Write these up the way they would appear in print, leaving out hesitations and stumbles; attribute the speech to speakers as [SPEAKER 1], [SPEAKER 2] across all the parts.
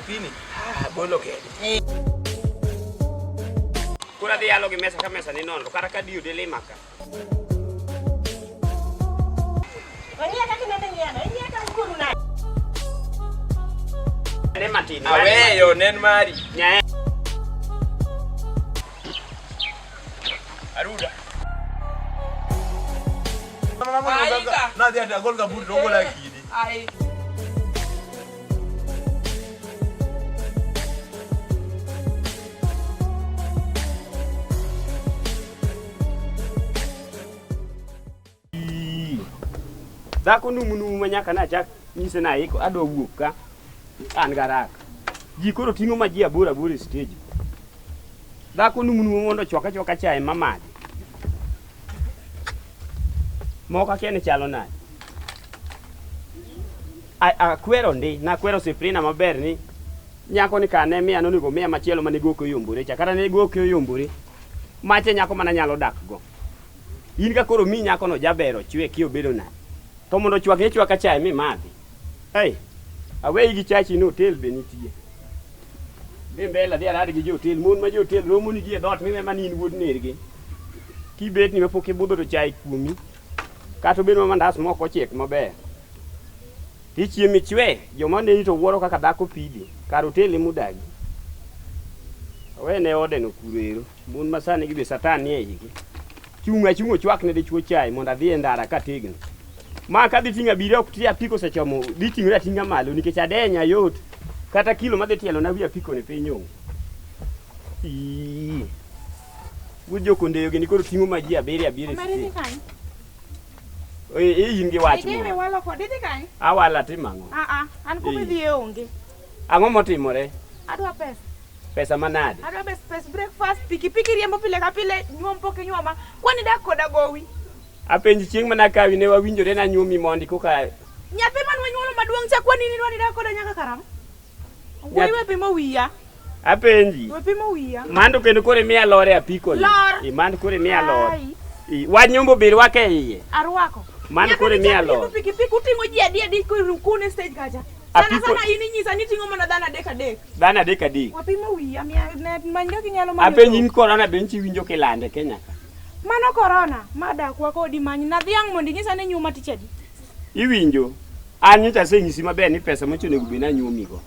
[SPEAKER 1] pini. Bolo kedi.
[SPEAKER 2] Kura di alo gi mesa ka mesa ni nono kara ka diu de le maka.
[SPEAKER 3] Wanya ka kinende nyana, nya ka kuru na.
[SPEAKER 2] Le matini.
[SPEAKER 1] Awe yo nen mari.
[SPEAKER 2] Nya.
[SPEAKER 1] Aruda. Na dia ada gol kabur dogo lagi ni.
[SPEAKER 3] Ai.
[SPEAKER 2] Dhako numu manyaka na chak nyise na iko ado wuok ka an garaka. Ji koro ting'o ma ji abura e stage. Dhako numu mondo chwaka chae mamadi. Moka kene chalo nade. Akwero ndi, nakwero Sifrina maber ni nyako ni kane miya nonigo miya machielo mane goke yombore cha kata ne goke yombore mache nyako mana nyalo dak go. In ka koro mi nyako no jabero chwe kio bedo nade. To mondo chwaka chae mi madhi. Hey, awe gi chachi no hotel be nitie. Be mbela dia radi gi hotel mon ma hotel romo ni gi dot mi mani in wuod nergi. Ki bet ni mapok ibudho to chai kuomi. Kato bedo mandas moko chiek maber. Ti chiemi chwe, joma ne to wuoro kaka dhako pidi, kar hotel mudagi. Awe ne ode no kurero, mon masani gi be satan ni e higi. Chungo chwak ne de chuo chai mondo adhi e ndara ka tegno. Ma ka dhi tinga biro ok ti apiko sechomo dhi ting'ra tinga malo nikech adenya yot kata kilo madhi tielo na wi apiko ne piny onge. Wujo kondeyo gini koro ting'o ma ji abiri
[SPEAKER 3] Mari kan.
[SPEAKER 2] In gi wach
[SPEAKER 3] Idhi walo kod idhi kan.
[SPEAKER 2] Awala timang'o?
[SPEAKER 3] An kuma dhi e onge.
[SPEAKER 2] Ang'o motimore?
[SPEAKER 3] Adwa pesa.
[SPEAKER 2] Pesa manade?
[SPEAKER 3] Adwa pesa breakfast piki riembo pile ka pile nyuom pok nyuoma. Kwani dak koda gowi.
[SPEAKER 2] Apenji chieng' mana kawi ne wawinjore na nyuomi mondi koka
[SPEAKER 3] nyathi man wanyuolo maduong' cha kwani ni dwani dak koda nyaka karama. Wuoi we pimo wiya.
[SPEAKER 2] Apenji.
[SPEAKER 3] We pimo wiya.
[SPEAKER 2] Mando kendo kore miya lore apiko ni.
[SPEAKER 3] Lor.
[SPEAKER 2] Mando kore miya lore. Wanyombo bir wake iye.
[SPEAKER 3] Arwako.
[SPEAKER 2] Mando kore miya lore.
[SPEAKER 3] Piki uting'o ji adi kune stage kacha. Sana ini nyisa ni ting'o mana dhana adek.
[SPEAKER 2] Dhana adek.
[SPEAKER 3] Wapimo wiya manya kinyalo
[SPEAKER 2] manyo. Apenji in korona benchi winjo kilande Kenya ka.
[SPEAKER 3] Mano corona, mada kwa kodi manyi na dhiang' mondi nyisa ne nyuma tichedi.
[SPEAKER 2] Iwinjo? An nyocha senyisi maber ni pesa mochone gubina nyuomigo.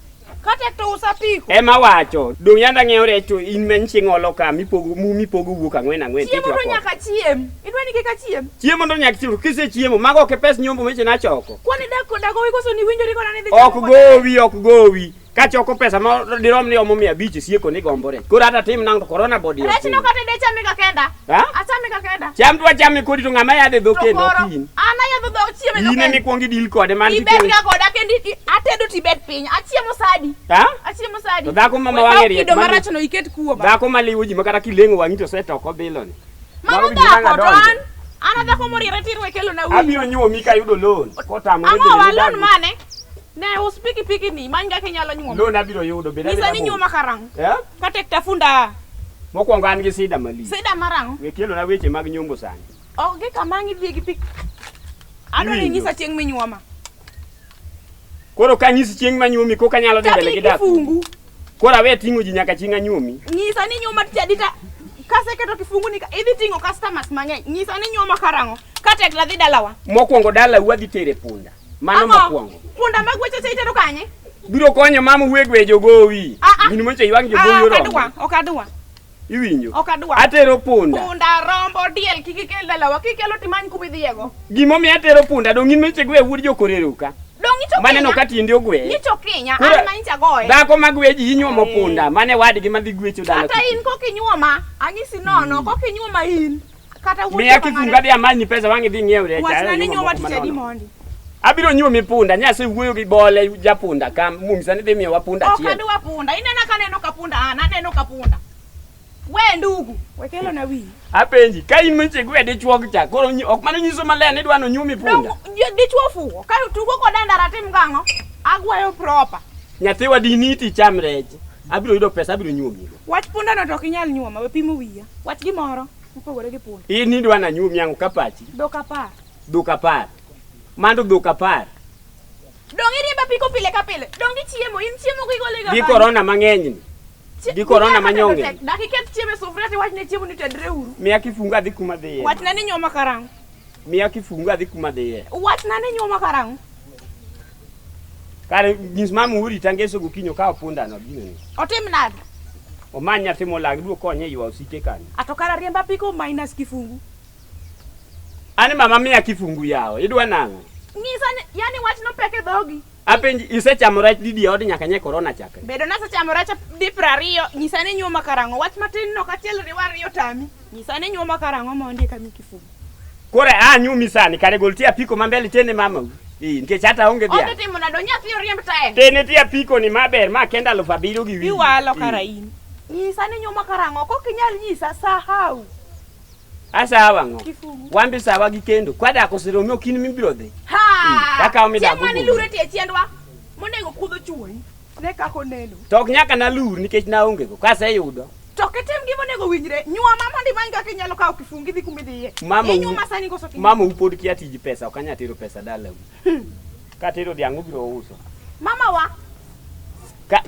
[SPEAKER 3] Kata to usapiko.
[SPEAKER 2] Ema wacho, dong' yanda ng'iewo recho in menchi ng'olo ka mipogo wuok ang'wen.
[SPEAKER 3] Chiemo to nyaka chiem. Idwani kika chiem.
[SPEAKER 2] Chiemo to nyaka chiem. Kise chiemo mago ke pes nyombo meche na choko.
[SPEAKER 3] Kwani dago ikoso ni winjo riko na ni dhi.
[SPEAKER 2] Ok gowi. Ka choko pesa ma dirom ni omo 500 sieko ni gombore. Koro ata tim nang corona body.
[SPEAKER 3] Rechi no kata de chami ka kenda. Achami ka kenda.
[SPEAKER 2] Cham dwa chami kodi to ng'ama yadhe dho kendo pin.
[SPEAKER 3] Ana yadho dho chiemo no.
[SPEAKER 2] Ine mi kuongi dil kode man
[SPEAKER 3] ki. Ibet ga koda kendi atedo tibet piny. Achiemo sadi. Achiemo sadi.
[SPEAKER 2] To dhako mama wang'e riek.
[SPEAKER 3] Kido marach no iket kuoma.
[SPEAKER 2] Dhako maliwo ji makata kileng'o wang'i to setoko biloni.
[SPEAKER 3] Mano dhako to an. Ana dhako moriere tirwe kelo na wi.
[SPEAKER 2] Abiro nyuomi ka yudo loan. Kotamore
[SPEAKER 3] bende. Ang'o loan mane? Ne us piki ni manga kenyalo nyuoma.
[SPEAKER 2] Loan abiro yudo benda.
[SPEAKER 3] Nisa ni nyuoma karang. Ka tek tafunda.
[SPEAKER 2] Mokwongo an gi sida mali.
[SPEAKER 3] Sida marang.
[SPEAKER 2] We kelo na weche mag nyombo sani.
[SPEAKER 3] Oge kamangi dhi gi pik. Ado ni nyisa chieng' minyuoma.
[SPEAKER 2] Koro ka nyisi chieng' manyuomi koka nyalo dhi mbele gi dak.
[SPEAKER 3] Kifungu.
[SPEAKER 2] Koro awe ting'o ji nyaka chieng' anyuomi.
[SPEAKER 3] Nyisa ni nyuoma tadita. Kase keto kifungu ni idhi ting'o customers mang'eny. Nyisa ni nyuoma karang'o. Ka tek la dhi dalawa.
[SPEAKER 2] Mokwongo dala wadhi tere punda. Mano mokwongo.
[SPEAKER 3] Punda magweche se itero kanye?
[SPEAKER 2] Biro konyo mama wegwe jogowi. Minu moche ywang jogowi ro.
[SPEAKER 3] Okadwa.
[SPEAKER 2] Iwinjo?
[SPEAKER 3] Okadwa.
[SPEAKER 2] Atero punda.
[SPEAKER 3] Punda rombo diel kikikel dalawa kikelo timany kumidhiego.
[SPEAKER 2] Gimo mi atero punda dong in meche gwe wuod jokorero ka.
[SPEAKER 3] Dong icho
[SPEAKER 2] Mane no katinde ogwe.
[SPEAKER 3] Icho Kenya an mancha goe.
[SPEAKER 2] Dhako magweji inyuomo punda mane wadgi madhi gwecho dala.
[SPEAKER 3] Kata in kokinyuoma anyisi nono kokinyuoma in. Kata wuod.
[SPEAKER 2] Miya kifunga di amanyi pesa wangi dhi ng'iew recha.
[SPEAKER 3] Wachna ni nyuoma tichedi mondi.
[SPEAKER 2] Abiro nyuomi punda nyase wuoyo gi bole japunda kam mumisa ni dhi miyowa punda chiel.
[SPEAKER 3] Okadwa punda inena ka neno ka punda aneno ka punda. We ndugu wekelo na wi.
[SPEAKER 2] Apenji ka in meche gwe dichuo cha koro ok mano nyiso maler ni dwano nyuomi punda.
[SPEAKER 3] Dichuo fuwo ka tugo kodanda ratim gang'o agwayo proper.
[SPEAKER 2] Nyathiwa diniti cham reche. Abiro yudo pesa abiro nyuomi.
[SPEAKER 3] Wach punda no to ok inyal nyuoma we pimo wiya. Wach gimoro mopogore gi punda.
[SPEAKER 2] In dwana nyuomi ang'o kapachi?
[SPEAKER 3] Dhok 10.
[SPEAKER 2] Dhok 10. Mando dhok 10.
[SPEAKER 3] Dong iriemba piko pile ka pile. Dong gichiemo, in chiemo gigole ga.
[SPEAKER 2] Gi corona mang'eny ni. Gi corona manyonge.
[SPEAKER 3] Dakiket chiemo sufria ti wachne chiemo ni tedre uru.
[SPEAKER 2] Miya kifungu adhi kuma dhiye.
[SPEAKER 3] Wachna ni nyoma karang.
[SPEAKER 2] Miya kifungu adhi kuma dhiye.
[SPEAKER 3] Wachna ni nyoma karang.
[SPEAKER 2] Kare nyis mamu uri tangeso gokinyo ka opunda no gino ni.
[SPEAKER 3] Otim nade?
[SPEAKER 2] Omanya timo lag duo konye ywa usike kan.
[SPEAKER 3] Atokara riemba piko minus kifungu.
[SPEAKER 2] Ani mama miya kifungu yao. Idwa nang'o?
[SPEAKER 3] Ngisa ni yani wachno peke dhogi.
[SPEAKER 2] Apenji isechamo rech didi od nyaka nye corona chakre.
[SPEAKER 3] Bedo na sechamo rech di 20 nyisa ni nyoma karang'o. Wach matin no kachiel riwariyo tami. Nyisa ni nyoma karang'o mondi kami kifungu.
[SPEAKER 2] Kore nyumi sani kare golti apiko mambele tene mama. Nikech hata onge dia.
[SPEAKER 3] Onge timo nado nyathi oriemb tae.
[SPEAKER 2] Tene ti apiko ni maber ma kenda 7,000 gi wi.
[SPEAKER 3] Iwalo kara in. Nyisa ni nyoma karang'o kok inyal nyisa sahau.
[SPEAKER 2] Asa wang'o.
[SPEAKER 3] Kifungu.
[SPEAKER 2] Wambi sawa gi kendo. Kwada kosiromi okini mibiro dhi.
[SPEAKER 3] Ha!
[SPEAKER 2] Kaka omidago.
[SPEAKER 3] Chieng' mani lure tie chiendwa. Monego kudho chuoi. Ne kako neno.
[SPEAKER 2] Tok nyaka na lur nikech na onge go. Kaseyudo.
[SPEAKER 3] To ketem gimo nego winjre. Nyua mama ndi many kaka inyalo kawo kifungi dhi kumidhiye. Nyuma sani koso kifungu.
[SPEAKER 2] Mama upod kia tiji pesa. Okanya tero pesa dala. Katero diango biro uso.
[SPEAKER 3] Mama wa.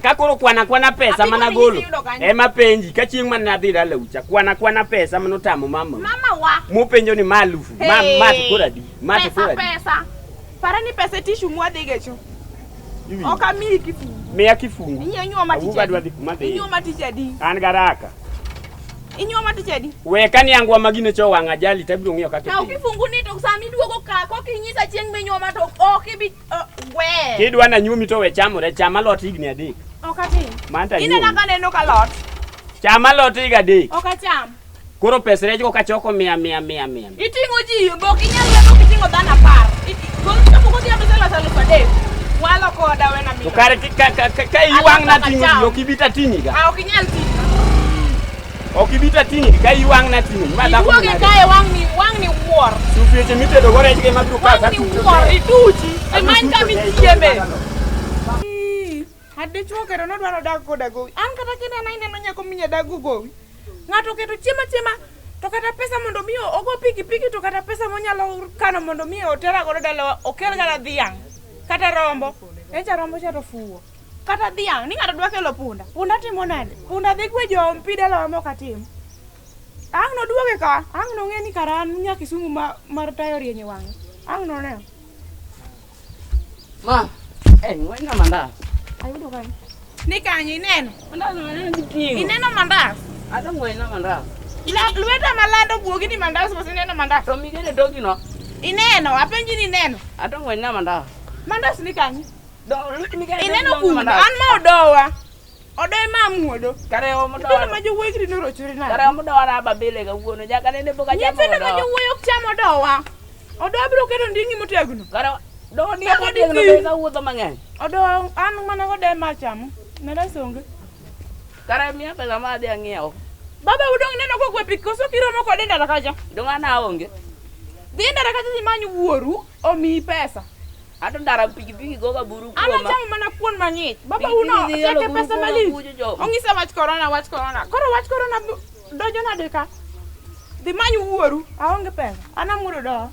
[SPEAKER 2] Ka koro kwana pesa mana golo. Ema penji ka chieng' man nadhi dala ucha. Kwana pesa mano tamo mama.
[SPEAKER 3] Mama wa.
[SPEAKER 2] Mupenjo ni malufu. Mati kora di. Mati kora di.
[SPEAKER 3] Pesa. Para ni pesa tishu mwadhi gecho. Oka mi kifungu.
[SPEAKER 2] Miya kifungu.
[SPEAKER 3] Inyo matiche.
[SPEAKER 2] Inyo
[SPEAKER 3] matiche di.
[SPEAKER 2] An garaka.
[SPEAKER 3] Inyo matiche di.
[SPEAKER 2] We kani yangu amagine cho wanga jali tabiro ng'iyo kake.
[SPEAKER 3] Na kifungu ni to sami duogo ka ko kinyisa chieng' minyoma to okibi we.
[SPEAKER 2] Kidwa na nyumi to we chamore chama lot igni adek.
[SPEAKER 3] Okati.
[SPEAKER 2] Manta nyumi.
[SPEAKER 3] Ine naka neno ka lot.
[SPEAKER 2] Chama lot iga adek.
[SPEAKER 3] Okacham.
[SPEAKER 2] Koro pesa rejo ko kachoko 100.
[SPEAKER 3] Itingo ji bok inyalo wedo kitingo dhana par. Gol chapo ko dia pesa la sadek. Walo koda wena mi.
[SPEAKER 2] To kare ka iwang na tingo yo kibita tingiga.
[SPEAKER 3] Okinyal tinga.
[SPEAKER 2] Okibita tingi ka iwang na tingi.
[SPEAKER 3] Mada ko. Iwoge kae wang ni war.
[SPEAKER 2] Sufieche mitedo gore ke mabiro ka.
[SPEAKER 3] Wang ni war ituchi. Imany kami chiembe. Hade chuo kero no dwaro dag koda gowi. An kata kenda na ineno nyako minya dagu gowi. Ng'ato keto chiema to kata pesa mondo miyo ogo piki to kata pesa monyalo kano mondo miyo otera godo dala okel gala dhiang'. Kata rombo. Echa rombo cha to fuwo. Kata dhiang' ni ng'ato dwa kelo punda. Punda timo nade? Punda dhi gwe jom pi dala mo katim. Ang no duoge ka. Ang no ng'eni karan nya Kisumu mar tayo rienye wang'e. Ang no ne.
[SPEAKER 4] Ma, ng'wena mandas.
[SPEAKER 3] Ayudo kan. Ni kanyi ineno.
[SPEAKER 4] Mandas maneno gitingo.
[SPEAKER 3] Ineno mandas.
[SPEAKER 4] Ado ng'wena mandas.
[SPEAKER 3] Lweta malando buogi ni mandas bas ineno mandas.
[SPEAKER 4] To migene togi no.
[SPEAKER 3] Ineno, apenji ni ineno.
[SPEAKER 4] Ado ng'wena mandas.
[SPEAKER 3] Mandas ni kanyi.
[SPEAKER 4] Migene
[SPEAKER 3] ineno kuno. An ma odowa. Odoe ma muodo.
[SPEAKER 4] Kare o modo.
[SPEAKER 3] Tino ma jowuoyi kri norochore na.
[SPEAKER 4] Kare o modo ara babele ga wuono. Jaka nene boka chamo odo.
[SPEAKER 3] Nyithindo ma jowuoyi ok cham odowa. Odowa biro keto nding'i motegno.
[SPEAKER 4] Kare do ni motegno bega wuotho mang'eny.
[SPEAKER 3] Odowa an mana gode ma chamo. Nera songe.
[SPEAKER 4] Kare miya pesa ma adhi ang'iewo.
[SPEAKER 3] Baba udong neno ko gwe pik koso kiromo kode ndara kacha.
[SPEAKER 4] Dong ana onge.
[SPEAKER 3] Dhi ndara kacha ni manyu wuoru omiyi pesa.
[SPEAKER 4] Ato ndara pikipiki goga buru kuoma.
[SPEAKER 3] Ana chamo mana kuon mang'ich. Baba uno chake pesa malich. Ong'isa wach corona. Koro wach corona dojo nade ka. Dhi manyu wuoru. Aonge pesa. Ana muodo do.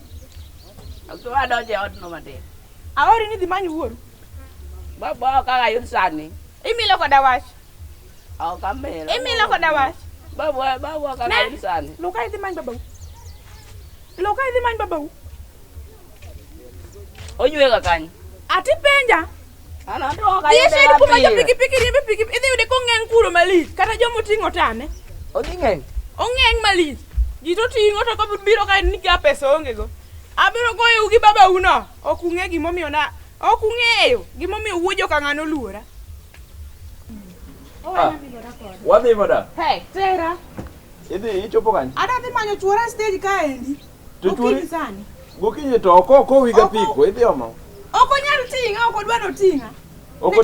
[SPEAKER 4] Akto adoje od no matin.
[SPEAKER 3] Aori ni dhi manyu wuoru.
[SPEAKER 4] Baba kaka yud sani.
[SPEAKER 3] Imilo koda wach.
[SPEAKER 4] Au kamela.
[SPEAKER 3] Imilo koda wach.
[SPEAKER 4] Baba kaka yud sani.
[SPEAKER 3] Loka idhi many babau. Loka idhi many babau.
[SPEAKER 4] Onywega kanyo.
[SPEAKER 3] Ati penja.
[SPEAKER 4] Ana to ka
[SPEAKER 3] yede. Yeshe kuma jo pikipiki riembe pikipiki. Idhi yude ko ng'eng kuro malich. Kata jomo ting'o tane.
[SPEAKER 4] Odhi ng'eng.
[SPEAKER 3] Ong'eng malich. Ji to ting'o to ko biro ka ni ka pesa onge go. Abiro goyo gi baba uno. Ok ung'e gimomiyo na. Ok ung'eyo gimomiyo wuojo ka ng'ano luora.
[SPEAKER 1] Wadhi madam.
[SPEAKER 3] Hey, tera.
[SPEAKER 1] Idhi ichopo kanyo.
[SPEAKER 3] Ada dhi manyo chuora stage kaendi.
[SPEAKER 1] To chuori
[SPEAKER 3] sani.
[SPEAKER 1] Gokinyi to oko wiga piko idhi omo.
[SPEAKER 3] Ok onyal ting'a, ok odwa noting'a.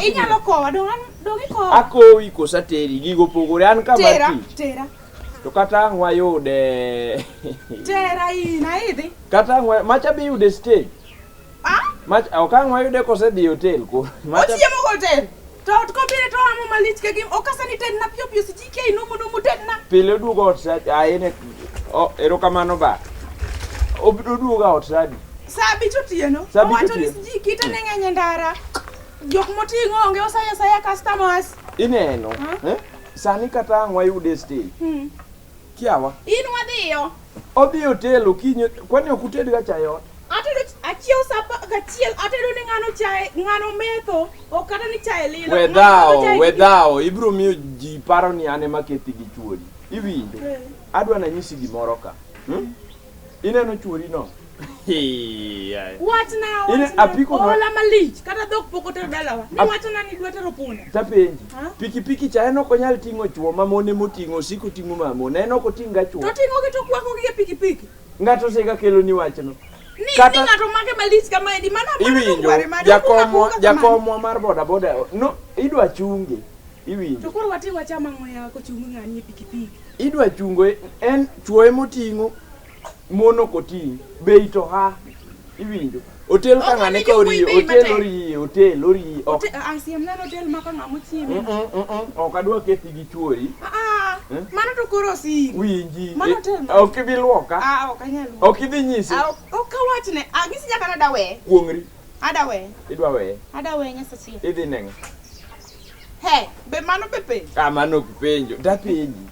[SPEAKER 3] Inyalo kowa dong ikowa.
[SPEAKER 1] Akowi kosa teri gigo pogore an kama ti.
[SPEAKER 3] Tera.
[SPEAKER 1] To kata ang'wa yude.
[SPEAKER 3] Tera ina idhi.
[SPEAKER 1] Kata ang'wa macha bi yude stage. Mach ok ang'wa yude kose dhi hotel ko.
[SPEAKER 3] Ochiemo hotel. To ko bire to amo malich ke gim okasa ni ten na pio sitike numu ten na.
[SPEAKER 1] Pile dugo ot sa aine ero kamano ba. Obido duoga ot sadi.
[SPEAKER 3] Sa abich otieno.
[SPEAKER 1] Sa abich
[SPEAKER 3] Owacho ni
[SPEAKER 1] otieno.
[SPEAKER 3] ji kita ne ng'eny e ndara. Jok moting'o onge osaya customers.
[SPEAKER 1] Ineno, sani kata ang' wayude stage. Kiawa.
[SPEAKER 3] In wadhiyo.
[SPEAKER 1] Odhi hotel okinyi, kwani ok uted ga chaye ot?
[SPEAKER 3] Atedo achiew sapa gachiel atedo ni ng'ano metho ok kata ni chaye lilo.
[SPEAKER 1] Wedhao, ibiro miyo ji paro ni an ema kethi gi chuori. Iwinjo? Adwa na nyisi gimoro ka. Ineno chuori no?
[SPEAKER 3] Wachna
[SPEAKER 1] apiko no.
[SPEAKER 3] Ola malich kata dhok pok otero dalawa. Ni wachna ni dwa tero punda.
[SPEAKER 1] Tapenji. Pikipiki cha en ok onyal ting'o chuo mamone moting'o osiko ting'o mamone. En ok oting' ga chuo.
[SPEAKER 3] To ting'o gi to kwako gi e pikipiki.
[SPEAKER 1] Ng'ato sega kelo ni wachno.
[SPEAKER 3] Ni ng'ato make malich kama edi mana
[SPEAKER 1] iwinjo jakomwa mar boda no idwa chunge. Iwinjo.
[SPEAKER 3] To koro wati wachama ng'oya ko chungo ng'ani e pikipiki.
[SPEAKER 1] Idwa chungo en chuo emoting'o mono koting' bei to ha. Iwinjo. Hotel ka ng'ane ka ori hotel ori ok.
[SPEAKER 3] Asiem na hotel maka ng'amo chieme.
[SPEAKER 1] Ok adwa kethi gi chuori.
[SPEAKER 3] Mano to koro si.
[SPEAKER 1] Winji.
[SPEAKER 3] Mano hotel.
[SPEAKER 1] Ok ibi luoka.
[SPEAKER 3] Ok anyal.
[SPEAKER 1] Ok idhi nyisi.
[SPEAKER 3] Ok awachne. Gisi nyaka na dawe.
[SPEAKER 1] Kuongri.
[SPEAKER 3] Adawe.
[SPEAKER 1] Idwa we.
[SPEAKER 3] Adawe nyasa si.
[SPEAKER 1] Idhi neng.
[SPEAKER 3] He, be mano pepe.
[SPEAKER 1] Mano penjo. Dapenji.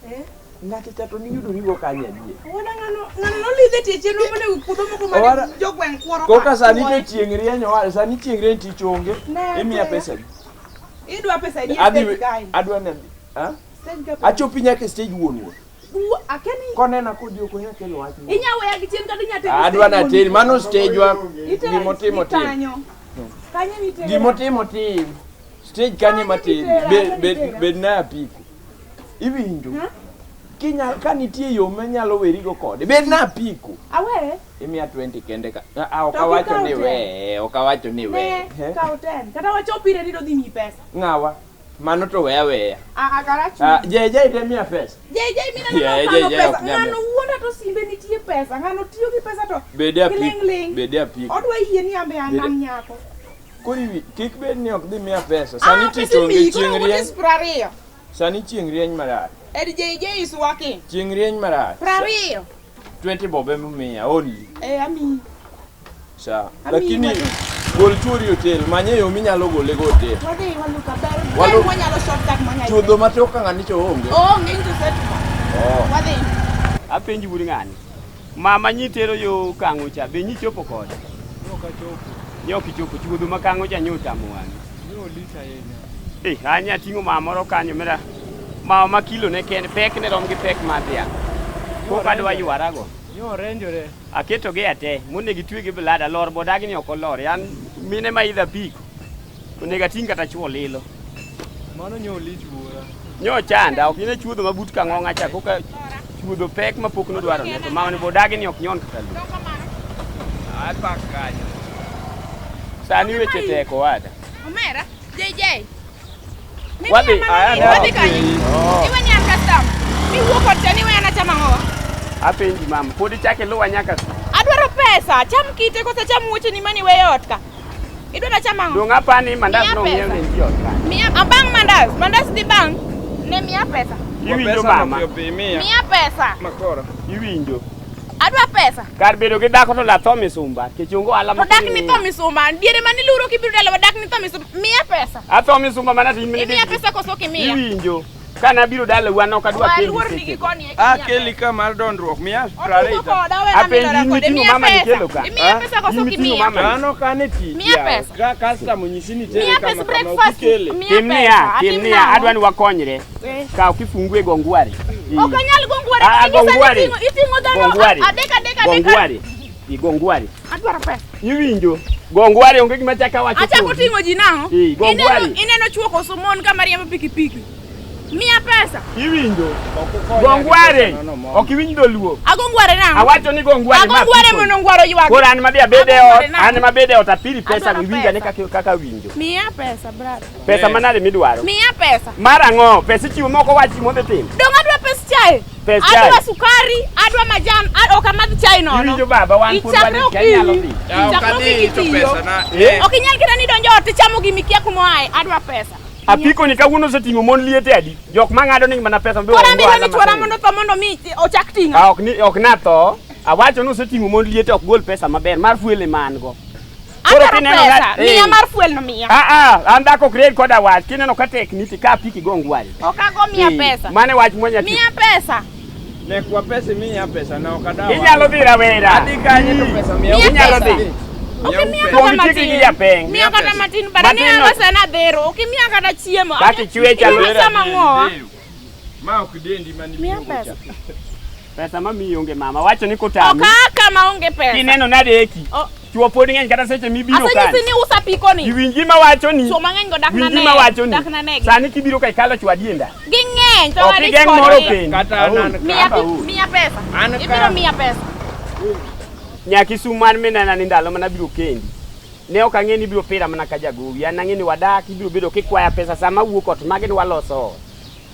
[SPEAKER 1] Ng'ato chato ni yudo rigo kanye die.
[SPEAKER 3] Wada ng'ano no lidhe tije no mone puodho moko ma jogweng kworo.
[SPEAKER 1] Koka sani to chieng' rieny owa, sani chieng' rieny tich onge. Imiya pesa di.
[SPEAKER 3] Idwa pesa di.
[SPEAKER 1] Adwa ne. Achopi nyaka stage wuonwa.
[SPEAKER 3] Akeni.
[SPEAKER 1] Konena kodi ok onyal kelo wach.
[SPEAKER 3] Inyawe ya gichien kadi nyate.
[SPEAKER 1] Adwa na teri mano stage wa gimotimo tim.
[SPEAKER 3] Kanye ni teri.
[SPEAKER 1] Gimotimo tim. Stage kanye matin. Bed na apiko. Iwinjo. Kinyal kanitie yo menyalo werigo kode. Bed na apiko.
[SPEAKER 3] Awe.
[SPEAKER 1] Imiya 20 kende ka. Okawacho ni we, okawacho ni we.
[SPEAKER 3] Ka 10. Kata wachopire ni do dhi mi pesa.
[SPEAKER 1] Ng'awa. Mano to weya.
[SPEAKER 3] Karachu.
[SPEAKER 1] Jeje ide miya pesa.
[SPEAKER 3] Jeje mina no pesa. Ng'ano wuonda to simbe nitie pesa. Ng'ano tiyo gi pesa to.
[SPEAKER 1] Bede apiko.
[SPEAKER 3] Odwa yie ni ambe an nyako.
[SPEAKER 1] Kori kik bed ni ok dhi miya pesa. Sani tich onge chieng' rieny. Sani chieng' rieny marach.
[SPEAKER 3] Ed JJ is working.
[SPEAKER 1] Chieng' rieny marach. 20 bobe miya only.
[SPEAKER 3] Ami.
[SPEAKER 1] Sa. Lakini gol chuori hotel manye yo minyalo gole go hotel.
[SPEAKER 3] Wadhi waluka ber. Wanyalo shortcut manya.
[SPEAKER 1] Chuodho matoka ng'ani to onge.
[SPEAKER 3] Ng'eny to wadhi.
[SPEAKER 2] Apenji buri ng'ani. Mama nyitero yo kang'o cha be nyichopo kode. Yok ichopo chuodho ma kang'o cha nyotamo wang'i.
[SPEAKER 5] Yo lita yenya.
[SPEAKER 2] Anya ting'o mama moro kanyo mera. Mama kilo ne ken pek ne rom gi pek madhia. Koka dwa ywarago.
[SPEAKER 5] Yo renjore.
[SPEAKER 2] Aketo gi ate, mone gitwe gi blada lor bodagi ni ok olor. Yan mine ma idha piko. Onega ting kata chuo lilo.
[SPEAKER 5] Mano nyo lich buora.
[SPEAKER 2] Nyo chanda, ok ine chuodho mabut ka ng'ong'a cha koka chuodho pek ma pok nodwaro ne. To mama ni bodagi ni ok nyon kata lu.
[SPEAKER 5] Ai pakaja.
[SPEAKER 2] Sani weche teko wada.
[SPEAKER 3] Omera, JJ.
[SPEAKER 2] Wadhi
[SPEAKER 3] kanyo. Iwe nyaka custom. Miwuok od tani we anachama ng'owa.
[SPEAKER 2] Apenji mama, podi chake luwa nyaka.
[SPEAKER 3] Adwaro pesa, cham kite kosa cham wuoche ni mani weyo ot ka. Idwaro chama ng'o?
[SPEAKER 2] Dong apani mandas no ng'iew ne ji ot ka.
[SPEAKER 3] Miya abang mandas di bang. Ne miya pesa.
[SPEAKER 2] Iwinjo mama.
[SPEAKER 3] Miya pesa.
[SPEAKER 5] Makora.
[SPEAKER 2] Iwinjo.
[SPEAKER 3] Adwa pesa.
[SPEAKER 2] Kar bedo gi dhako to la tho misumba. Kechungo ala
[SPEAKER 3] ma. Dak ni tho misumba. Diere mani luro kibiro dala dak ni tho misumba. Miya pesa.
[SPEAKER 2] Atho misumba mana tin mini.
[SPEAKER 3] Miya pesa koso kimiya.
[SPEAKER 2] Iwinjo. Kana biro dala wan ok adwa keli.
[SPEAKER 5] Keli ka mar dondruok miya 30.
[SPEAKER 2] Apenji miting'o mama ni kelo ka.
[SPEAKER 3] Miya pesa koso kimiya.
[SPEAKER 1] Mano kane ti.
[SPEAKER 3] Miya pesa.
[SPEAKER 1] Ka customer nyisini tere kama ukikele.
[SPEAKER 2] Timnia adwa ni wakonyre. Ka kifungue gongwari.
[SPEAKER 3] Okanyal gongwari. Itingo dano adeka.
[SPEAKER 2] Gongwari.
[SPEAKER 3] Adwaro pesa.
[SPEAKER 2] Iwinjo. Gongwari onge gima chaka wacho.
[SPEAKER 3] Achako tingo ji nang'o?
[SPEAKER 2] Gongwari.
[SPEAKER 3] Ineno chuo koso mon ka mariembo pikipiki. Miya pesa.
[SPEAKER 2] Iwinjo. Gongware. Ok iwinjo luo.
[SPEAKER 3] Agongware nang'o?
[SPEAKER 2] Awacho ni gongware ma.
[SPEAKER 3] Agongware mono ngwaro ywak.
[SPEAKER 2] Koro an mabia bede ot, an mabede ot apiri pesa iwinja ne kaka winjo.
[SPEAKER 3] Miya pesa brother.
[SPEAKER 2] Pesa manade midwaro?
[SPEAKER 3] Miya pesa.
[SPEAKER 2] Mara ng'o? Pesa chiwo moko wachi modhi tim.
[SPEAKER 3] Dong adwa pesa chai. Adwa sukari, adwa majan, ok amadh chai nono.
[SPEAKER 2] Iwinjo baba wan pur wani nyalo dhi.
[SPEAKER 5] Okadhi to pesa na.
[SPEAKER 3] Ok inyal kata ni donjo ot chamo gimikia kumoaye, adwa pesa.
[SPEAKER 2] Apiko ni kawuono seting'o mon liete adi. Jok mang'ado ni mana pesa mbe
[SPEAKER 3] ora mi chwara mondo to mondo mi ochak ting'a.
[SPEAKER 2] Ok na tho. Awacho noseting'o mond liet ok gol pesa maber mar fuel man go.
[SPEAKER 3] Adwaro pesa. Miya mar fuel no miya.
[SPEAKER 2] An dhako grade koda wach kineno ka tekniti ka piki go ngwali.
[SPEAKER 3] Okago miya pesa.
[SPEAKER 2] Mane wach monya ti.
[SPEAKER 3] Miya pesa.
[SPEAKER 5] Ne kwa pesa miya pesa na okadawa.
[SPEAKER 2] Inyalo dhi rawera.
[SPEAKER 5] Adhi kanye to pesa miya.
[SPEAKER 2] Inyalo dhi.
[SPEAKER 3] Okay, miya
[SPEAKER 2] Kuom
[SPEAKER 3] kata
[SPEAKER 2] chiki gi
[SPEAKER 3] matin.
[SPEAKER 2] japeng.
[SPEAKER 3] Miya kata matin bara ni anga sana dhero. Okay, miya kata chiemo.
[SPEAKER 2] Kaki chwe chalo
[SPEAKER 3] Pesa mang'owa.
[SPEAKER 5] Ma ok dendi mani.
[SPEAKER 3] Miya pesa.
[SPEAKER 2] Pesa mamiyo onge mama. Wacho ni kotami.
[SPEAKER 3] Okaka maonge pesa.
[SPEAKER 2] Kineno nadeki. Chuo pod ng'eny kata seche mibiro
[SPEAKER 3] Asa
[SPEAKER 2] kan.
[SPEAKER 3] nyisi ni usa piko ni.
[SPEAKER 2] Iwinji ma wacho ni.
[SPEAKER 3] Chuo mang'eny go dak na
[SPEAKER 2] Winji
[SPEAKER 3] ne.
[SPEAKER 2] ma wacho ni.
[SPEAKER 3] Dak na ne.
[SPEAKER 2] Sani kibiro ka ikalo chwa dienda.
[SPEAKER 3] Ging'eny. To
[SPEAKER 2] Ok
[SPEAKER 3] wadi
[SPEAKER 2] igeng' moro
[SPEAKER 3] kode.
[SPEAKER 2] kendi.
[SPEAKER 5] Kata nan
[SPEAKER 3] Miya pesa.
[SPEAKER 5] An ka-
[SPEAKER 3] Ibiro miya pesa.
[SPEAKER 2] Nyaki suman minena ni ndalo mana biro kendi. Ne ok ang'e ni biro pira mana ka jagowi. An ang'e ni wadak ibiro bedo kikwaya pesa sama wuok ot mage ni waloso.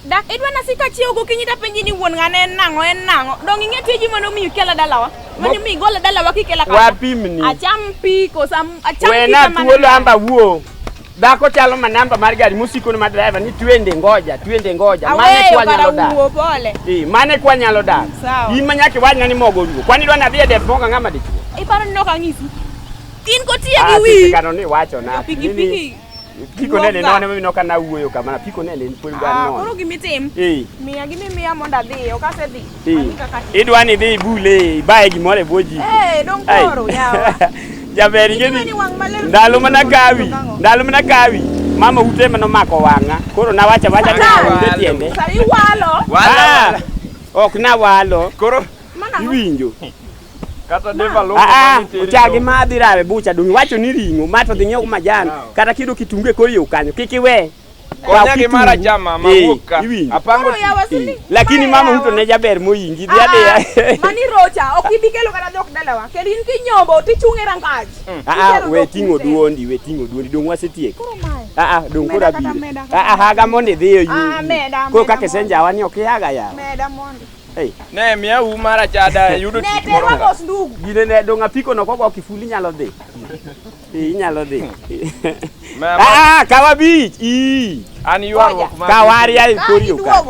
[SPEAKER 3] Dak idwa na sika chiewo gokinyi ta penji ni wuon ng'ane en nang'o. Dong ing'e tiji mondo mi kela dalawa. Mondo mi gole dalawa kikela ka.
[SPEAKER 2] Wapimni.
[SPEAKER 3] Acham piko sam acham
[SPEAKER 2] Wena thuolo amba wuo. Dhako chalo manamba mar gari musiko ni madriver ni twende ngoja. Mane kwa nyalo dak.
[SPEAKER 3] Wuo pole.
[SPEAKER 2] Mane kwa nyalo dak.
[SPEAKER 3] Sawa.
[SPEAKER 2] In manyaki wanyna ni mogo ruo. Kwani dwa na dhi e dep monga ng'ama dichuo.
[SPEAKER 3] Iparo ni nok ang'isi. In ko tiye gi wi.
[SPEAKER 2] Kano ni wacho na.
[SPEAKER 3] Piki.
[SPEAKER 2] Piko nene none mimi noka na wuoyo kamana. Piko nene ni pul gwa
[SPEAKER 3] Koro
[SPEAKER 2] nono.
[SPEAKER 3] gimitim. Miya gimi miya mondo adhi. Ok asedhi.
[SPEAKER 2] Idwa ni dhi bule. Ibaye gimore boji.
[SPEAKER 3] Dong koro yawa.
[SPEAKER 2] Jaber ngeni. Ndalo mana kawi. Mama ute mano mako wanga. Koro na wacha ni ute tiende.
[SPEAKER 3] Sa iwalo.
[SPEAKER 5] Wala.
[SPEAKER 2] Ok na walo.
[SPEAKER 5] Koro
[SPEAKER 2] Iwinjo.
[SPEAKER 5] kata deva longo
[SPEAKER 2] Uchagi madhi rawe bucha dungi wacho ni ringo mato dhi nyiewo majan kata kido kitunge koro yo kanyo kikiwe
[SPEAKER 5] Konyagi mara chama mawuka apango
[SPEAKER 2] lakini mama huto ne jaber moyingi dhi adhiya
[SPEAKER 3] mani rocha ok ibi kelo kata dhok dalawa kendo in kinyombo tichung' e rangach
[SPEAKER 2] we ting'o duondi dong wasetieko dong koro abiro haga mondo idhiyo koro kaka senjawa ni ok yaga yawa
[SPEAKER 3] meda mondo
[SPEAKER 5] ne miya mara chada yudo
[SPEAKER 3] tich moro ne mos ndugu
[SPEAKER 2] gine ne dong apiko no kogo kifuli nyalo dhi inyalo dhi kawa bich
[SPEAKER 5] an yuarruok mar
[SPEAKER 2] kawari ai korio ka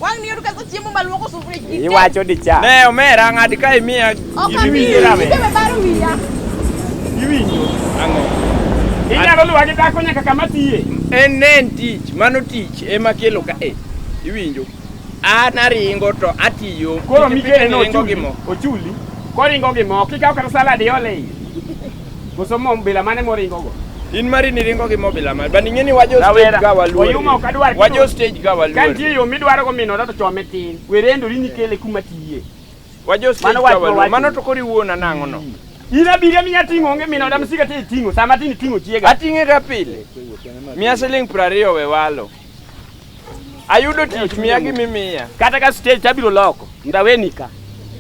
[SPEAKER 3] wang ni yudo chiemo maluoko sufria
[SPEAKER 2] iwacho dicha
[SPEAKER 5] ne omera ng'ad ka imiya
[SPEAKER 2] iwinjira me iwinjo
[SPEAKER 5] ang'o
[SPEAKER 2] inyalo luwa gi dhako nyaka kama tiye
[SPEAKER 5] en tich mano tich ema kelo ka iwinjo an aringo to atiyo
[SPEAKER 2] koro mikele no ochuli koringo gi mo kikaw kata salad iole iye koso mo bila mane moringo go
[SPEAKER 5] in mari ni ringo gi mo bila mane bani ng'eni wajo stage ga waluor
[SPEAKER 2] oyuma ok adwar
[SPEAKER 5] wajo stage ga waluor
[SPEAKER 2] kantie yo midwaro go mino to chome tin werendo rini kele kuma tiye
[SPEAKER 5] wajo stage ga waluor mano to kori wuona nang'o no
[SPEAKER 2] ina biga minya ting'o onge mino da msika te ting'o sama tini ting'o chiega
[SPEAKER 5] ating'e ga pile miya siling 20 we walo ayudo tich miya gi mimiya
[SPEAKER 2] kata ka stage tabiro loko ndawenika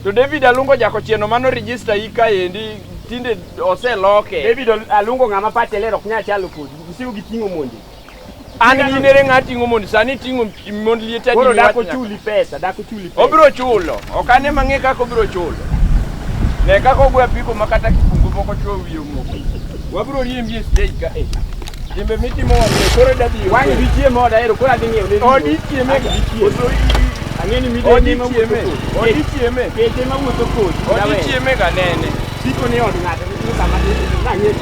[SPEAKER 5] to David Alungo jako chieno mano register ika endi tinde oseloke
[SPEAKER 2] David Alungo ng'ama pache lero ok nyal chalo kodi msiu gi ting'o mondi
[SPEAKER 5] an ginere ng'ating'o mondi sani ting'o mondi lieta
[SPEAKER 2] koro dako chuli pesa
[SPEAKER 5] obiro chulo ok ane mang'e kaka obiro chulo ne kaka ogwe apiko makata kifungu moko chwo wiyo moko wabiro riembie stage ka timbe mitimo wabiro koro dabi
[SPEAKER 2] wangi bichie moda ero koro adhi ng'eyo ne
[SPEAKER 5] odi chieme ga
[SPEAKER 2] ang'eni mideni ma
[SPEAKER 5] odi chieme
[SPEAKER 2] keche ma wuotho kodi
[SPEAKER 5] odi chieme ga nene
[SPEAKER 2] siko ni od ng'ato ni sama na ng'e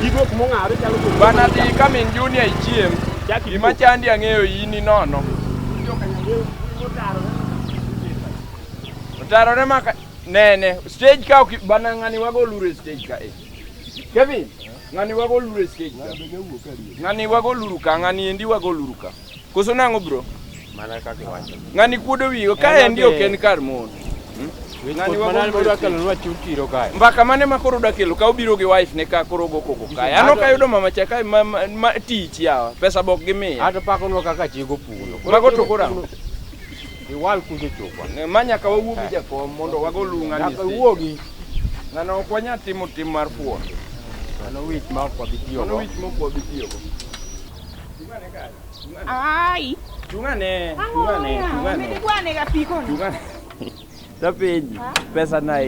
[SPEAKER 2] gigok mong'awre chalo kodi
[SPEAKER 5] bana dhi kamin junior ichiem gima chandi ang'eyo ini nono otarore maka nene stage ka bana ng'ani wago lure stage ka Kevin ng'ani wago lure stage ka ng'ani wago luru ka ng'ani endi wago luru ka koso nang'o bro
[SPEAKER 2] mana kaka wacho
[SPEAKER 5] ng'ani kuodo wiyo ka endi ok en kar mon ng'ani wago luru ka nwa chutiro ka mbaka mane makoro dakelo ka obiro gi wife ne ka koro go koko ka ano ka yudo mama cha ka tich yawa pesa bok gi miya
[SPEAKER 2] ato pako no kaka chigo puno
[SPEAKER 5] mago to kora
[SPEAKER 2] iwal kuje chokwa
[SPEAKER 5] manya ka wawuogi jakom mondo wago luru ng'ani
[SPEAKER 2] wuogi
[SPEAKER 5] ng'ano ok wanya timo tim mar fuon
[SPEAKER 2] ano wich ma ok wabitiyo
[SPEAKER 5] ano wich ma ok wabitiyo go
[SPEAKER 3] ai
[SPEAKER 5] chungane
[SPEAKER 3] gwane ga piko ni
[SPEAKER 5] tapenji pesa na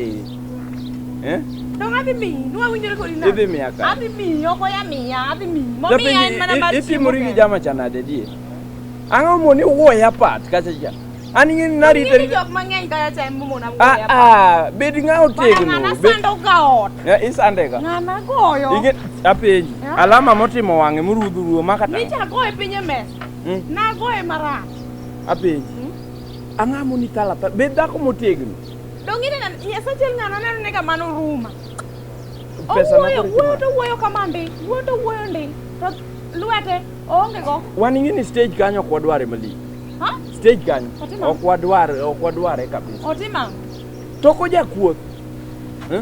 [SPEAKER 3] dong adhi mi nuwa winjore kodi na
[SPEAKER 5] idhi miya ka
[SPEAKER 3] adhi mi oko ya miya adhi mi momiya en mana mar
[SPEAKER 5] itimori gi jama chanade die ang'o moni wuoya pat kacha cha
[SPEAKER 1] An ing'eni narite
[SPEAKER 3] Ng'eni jok mang'eny kaya cha mumona
[SPEAKER 1] bed ng'a otegno.
[SPEAKER 3] Ng'ana sando ka ot.
[SPEAKER 1] Isandega.
[SPEAKER 3] Ng'ana goyo.
[SPEAKER 1] Ing'e apenji. Alama motimo wang'e murudhuruo makata.
[SPEAKER 3] Nicha goye piny e mesa. Na goye marach.
[SPEAKER 1] Apenji. Ang'a moni kala bed dhako motegno.
[SPEAKER 3] Dongine na Nyasachiel ng'ano neno ne ka mano ruma.
[SPEAKER 1] Pesa na
[SPEAKER 3] wuoyo to wuoyo kamandi. Wuoyo to wuoyo ndi. To lwete onge go.
[SPEAKER 1] Wan ing'eni stage kanyo ok wadware malich.
[SPEAKER 3] Ha?
[SPEAKER 1] Stage kanyo
[SPEAKER 3] Otima.
[SPEAKER 1] ok wadware kabisa.
[SPEAKER 3] Otima.
[SPEAKER 1] Toko jakuoth.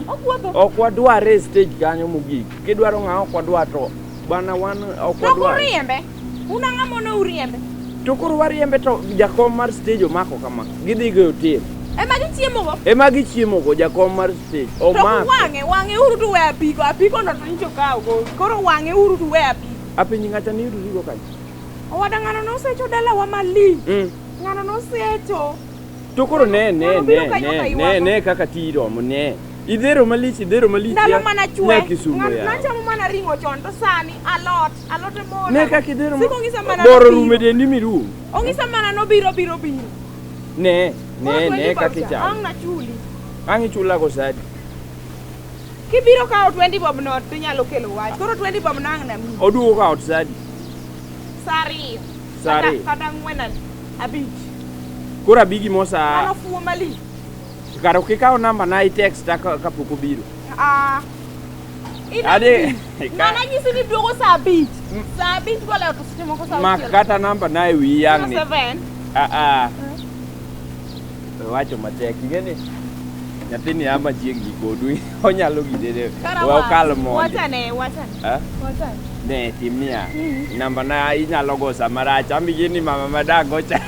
[SPEAKER 3] Okuotho.
[SPEAKER 1] Ok wadware stage kanyo mogik. Kidwaro ng'a ok wadwa to bana wan ok wadware.
[SPEAKER 3] To uriembe. Una ng'amono uriembe.
[SPEAKER 1] To koro wariembe to jakom mar stage omako kama. Gidhi go hotel.
[SPEAKER 3] Ema gichiemogo.
[SPEAKER 1] Gichiemogo jakom mar stage.
[SPEAKER 3] To wang'e uru tu we apiko. Apiko ndo to nicho kawo go. Koro wang'e uru tu we apiko.
[SPEAKER 1] Apenji ng'ata ni yudorigo kanyo.
[SPEAKER 3] Owada ng'ano nosecho dalawa malich. Ng'ano nosecho.
[SPEAKER 1] To koro ne kaka ti romo ne. Idhero malich
[SPEAKER 3] Ndalo mana chwe.
[SPEAKER 1] Kisumo ya.
[SPEAKER 3] Nachamo mana ring'o chon to sani alot e mona.
[SPEAKER 1] Ne kaka idhero.
[SPEAKER 3] Siko ng'isa mana
[SPEAKER 1] boro rume dendi mirum.
[SPEAKER 3] Ong'isa mana nobiro.
[SPEAKER 1] Ne kaka ichamo.
[SPEAKER 3] Ang' nachuli.
[SPEAKER 1] Ang' ichulago sadi.
[SPEAKER 3] Kibiro kawo 20 bob no to nyalo kelo wach. Koro 20 bob no ang' nami.
[SPEAKER 1] Oduogo ka ot sadi.
[SPEAKER 3] Sari. Kata ng'wen abich.
[SPEAKER 1] Koro abigi mosa.
[SPEAKER 3] Ano fuo malich.
[SPEAKER 1] Karo kikawo namba na i text kapok obiro.
[SPEAKER 3] Ade. Ng'ana nyisi ni duogo sa abich. Sa abich gola to sitemo ko sa
[SPEAKER 1] Ma kata namba na ewi yang ni.
[SPEAKER 3] 7.
[SPEAKER 1] Wacho matek ing'eni nyathini ama chiegni kodu onyalo gidene okalo mondi.
[SPEAKER 3] Wachane.
[SPEAKER 1] Ne timia namba na inyalo go samarach amigini mama madago cha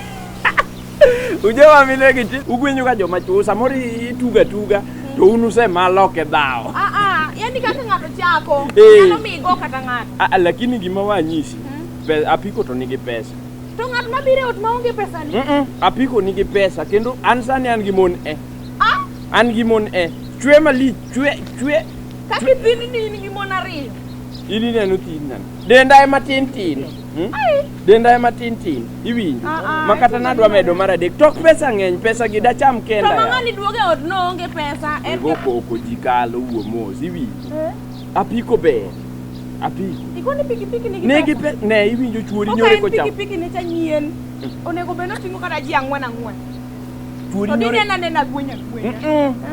[SPEAKER 1] ujewa milegi ugwenyu ka joma chu samori ituga to unuse maloke dhao.
[SPEAKER 3] Yani kaka ng'ato chako nyalo migo kata ng'ato.
[SPEAKER 1] Lakini gima wanyisi apiko to nigi pesa.
[SPEAKER 3] To ng'at mabiro ot maonge pesa ni.
[SPEAKER 1] Apiko nigi pesa kendo an sani an gi mon An gi mon chwe malich chwe.
[SPEAKER 3] Kaki thini ni gi mon ariyo.
[SPEAKER 1] Ini neno tin nan. Denda ema tin. Denda ema tin. Iwinjo. Makata nadwa medo mar adek. Tok pesa ng'eny, pesa gi dacham kenda ya.
[SPEAKER 3] To ng'ani duoge ot no onge pesa.
[SPEAKER 1] Ego koko jikalo wuo mos iwinjo. Apiko ber. Apiko.
[SPEAKER 3] Ikoni pikipiki nigi
[SPEAKER 1] Negi ne iwinjo chuori nyore ko cham.
[SPEAKER 3] Pikipiki ne cha nyien. Onego beno tingo kata ji ang'wen.
[SPEAKER 1] Chuori
[SPEAKER 3] nyore.
[SPEAKER 1] To
[SPEAKER 3] nena gwenya.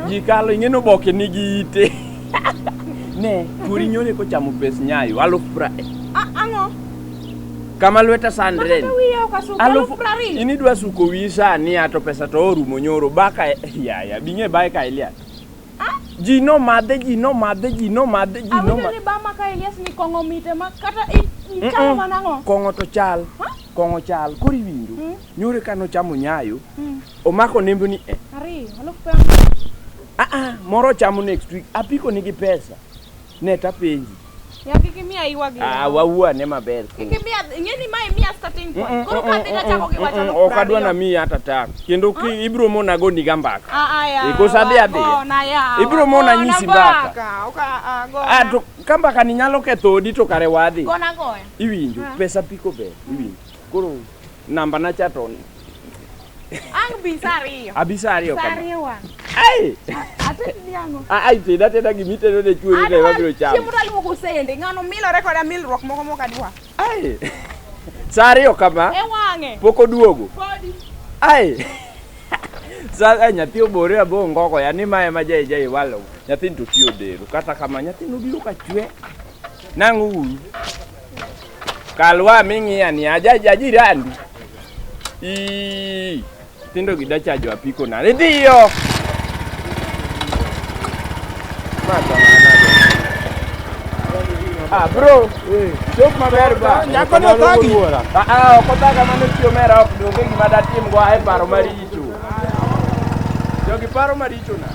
[SPEAKER 1] Jikalo ing'eno boke nigi ite. Ne, chuori nyore ko chamo pes nyayo 10,000.
[SPEAKER 3] Ang'o?
[SPEAKER 1] Kama lweta sandren.
[SPEAKER 3] Alufu.
[SPEAKER 1] Ini dwa suko wi sani ato pesa to orumo nyoro baka yaya binge bae ka Elias. Ji no madhe.
[SPEAKER 3] Abudeni ba maka Elias ni kongo mite makata chalo manang'o.
[SPEAKER 1] Kongo to chal. Kongo chal kori winjo. Nyore kano chamo nyayo. Omako nembo ni
[SPEAKER 3] Ari, alufu.
[SPEAKER 1] Moro chamo next week. Apiko nigi pesa. Neta penji.
[SPEAKER 3] Ya kikimia iwagi.
[SPEAKER 1] Wawua ne maber.
[SPEAKER 3] Kikimia ngeni mai mia starting point. Koro ka tena chako gi wacho no.
[SPEAKER 1] Okadwa na mia hata tak. Kendo ibro mona go ndiga mbaka.
[SPEAKER 3] Ya.
[SPEAKER 1] Iko sabe ade. Ibro mona nyisi mbaka. To kambaka ni nyalo ketho odi to kare wadhi.
[SPEAKER 3] Gona goya.
[SPEAKER 1] Iwinjo pesa piko ber. Iwinjo. Koro namba na chaton.
[SPEAKER 3] Ang bisari.
[SPEAKER 1] Abisari okama.
[SPEAKER 3] Sari wa.
[SPEAKER 1] Teda gimite no de chuori ne wabiro chamo.
[SPEAKER 3] Chiemo taliwo kusende ng'ano milo rekoda milruok moko kadwa.
[SPEAKER 1] Sari okama.
[SPEAKER 3] Wang'e.
[SPEAKER 1] Poko duogo.
[SPEAKER 3] Podi.
[SPEAKER 1] Sa nyathi obore abo ngoko ya ni mae ma jai walo. Nyathi to tiyo dero kata kama nyathi no biro ka chwe. Nangu. Kalwa mingi ani aja jirani. Tindo gidachajo apiko na. Ndio. Bro, chok maber ba.
[SPEAKER 5] Nyako no thagi.
[SPEAKER 1] Okothaga mano tiyo mera ok donge gima datim go ae paro maricho. Jogi paro maricho na.